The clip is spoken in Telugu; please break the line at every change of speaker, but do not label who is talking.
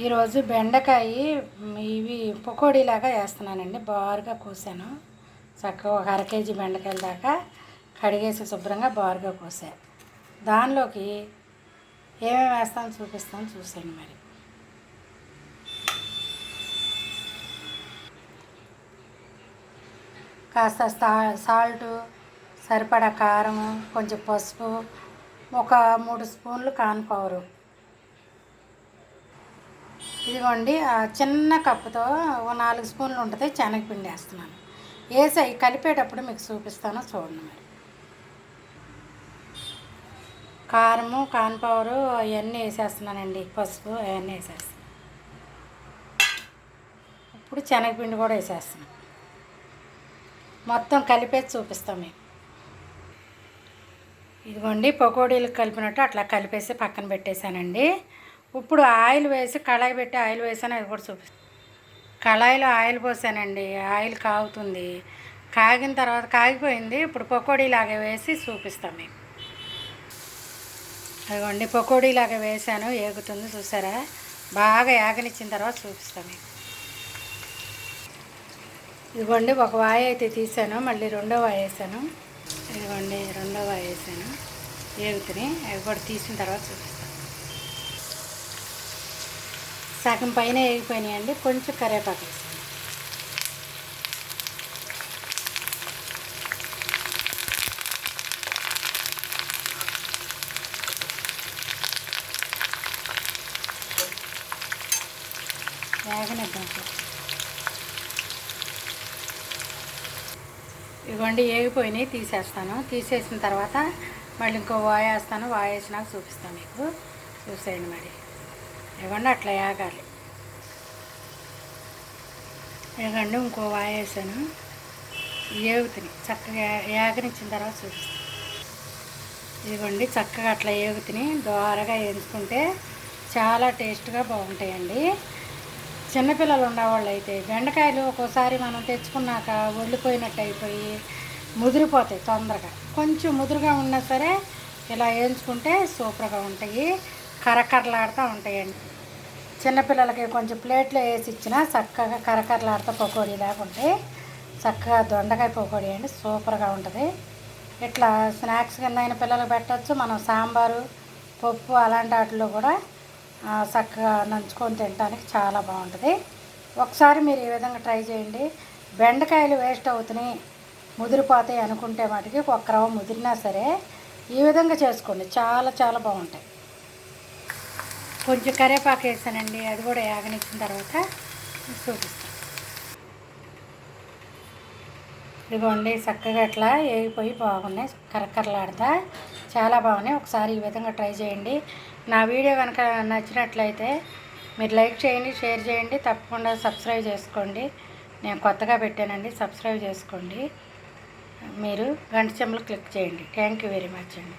ఈరోజు బెండకాయ ఇవి పకోడీలాగా వేస్తున్నానండి. బారుగా కోసాను. చక్కగా ఒక అర కేజీ బెండకాయల దాకా కడిగేసి శుభ్రంగా బారుగా కోసా. దానిలోకి ఏమేమి వేస్తాను చూపిస్తాను, చూసాను. మరి కాస్త సాల్టు, సరిపడా కారము, కొంచెం పసుపు, ఒక 3 స్పూన్లు కార్న్‌ఫ్లవరు. ఇదిగోండి చిన్న కప్పుతో ఓ 4 స్పూన్లు ఉంటుంది శనగపిండి వేస్తున్నాను. వేసి కలిపేటప్పుడు మీకు చూపిస్తాను, చూడండి. మరి కారము, కార్న్‌ఫ్లవరు అవన్నీ వేసేస్తున్నానండి, పసుపు అవన్నీ వేసేస్తాను. ఇప్పుడు శనగపిండి కూడా వేసేస్తున్నాను. మొత్తం కలిపేసి చూపిస్తాం మీకు. ఇదిగోండి పకోడీలకు కలిపినట్టు అట్లా కలిపేసి పక్కన పెట్టేశానండి. ఇప్పుడు ఆయిల్ వేసి కళాయి పెట్టి ఆయిల్ వేసాను, అది కూడా చూపిస్తాను. కళాయిలో ఆయిల్ పోసానండి. ఆయిల్ కాగుతుంది. కాగిన తర్వాత కాగిపోయింది. ఇప్పుడు పకోడీలాగా వేసి చూపిస్తాం మీకు. అదిగోండి పకోడీలాగా వేసాను, ఏగుతుంది చూసారా. బాగా ఏగనిచ్చిన తర్వాత చూపిస్తాం మీకు. ఇదిగోండి ఒక వాయి అయితే తీసాను, మళ్ళీ రెండో వాయి వేసాను. ఇదిగోండి రెండో వాయి వేసాను, ఏగుతున్నాయి. అవి కూడా తీసిన తర్వాత చూపిస్తాను. సగం పైన వేగిపోయినాయండి. కొంచెం కరివేపాకు వేసాను. వేగనిద్దాం. ఇదిగోండి వేగిపోయినాయి, తీసేస్తాను. తీసేసిన తర్వాత మళ్ళీ ఇంకో వాయి వేస్తాను. వాయి వేసినాక చూపిస్తాను మీకు. చూసేయండి. మరి ఇవ్వండి అట్లా వేగాలి. ఇవ్వండి ఇంకో వాయి వేసాను, ఏగుతున్నాయి. చక్కగా ఏగనిచ్చిన తర్వాత చూపిస్తాను. ఇదిగోండి చక్కగా అట్లా ఏగుతున్నాయి. దోరగా వేయించుకుంటే చాలా టేస్ట్గా బాగుంటాయండి. చిన్నపిల్లలు ఉన్నవాళ్ళు అయితే బెండకాయలు ఒక్కోసారి మనం తెచ్చుకున్నాక ఒళ్ళిపోయినట్టు అయిపోయి ముదిరిపోతాయి తొందరగా. కొంచెం ముదురుగా ఉన్నా సరే ఇలా వేయించుకుంటే సూపర్గా ఉంటాయి, కరకరలాడుతూ ఉంటాయండి. చిన్నపిల్లలకి కొంచెం ప్లేట్లో వేసి ఇచ్చినా చక్కగా కరకరలాడుతూ పకోడీ లేకుంటే చక్కగా దొండకాయ పకోడీ అండి, సూపర్గా ఉంటుంది. ఇట్లా స్నాక్స్ కింద అయిన పిల్లలకు పెట్టచ్చు. మనం సాంబారు, పప్పు అలాంటి వాటిలో కూడా చక్కగా నంచుకొని తినడానికి చాలా బాగుంటుంది. ఒకసారి మీరు ఈ విధంగా ట్రై చేయండి. బెండకాయలు వేస్ట్ అవుతున్నాయి, ముదిరిపోతాయి అనుకుంటే మటుకి ఒక్క రవ్వ ముదిరినా సరే ఈ విధంగా చేసుకోండి, చాలా చాలా బాగుంటాయి. కొంచెం కరివేపాకు వేసానండి, అది కూడా యాగనిచ్చిన తర్వాత చూపిస్తాను. ఇదిగోండి చక్కగా ఇట్లా వేగిపోయి బాగున్నాయి, కరకరలాడతా చాలా బాగున్నాయి. ఒకసారి ఈ విధంగా ట్రై చేయండి. నా వీడియో కనుక నచ్చినట్లయితే మీరు లైక్ చేయండి, షేర్ చేయండి, తప్పకుండా సబ్స్క్రైబ్ చేసుకోండి. నేను కొత్తగా పెట్టానండి, సబ్స్క్రైబ్ చేసుకోండి. మీరు గంట సింబల్ క్లిక్ చేయండి. థ్యాంక్ యూ వెరీ మచ్ అండి.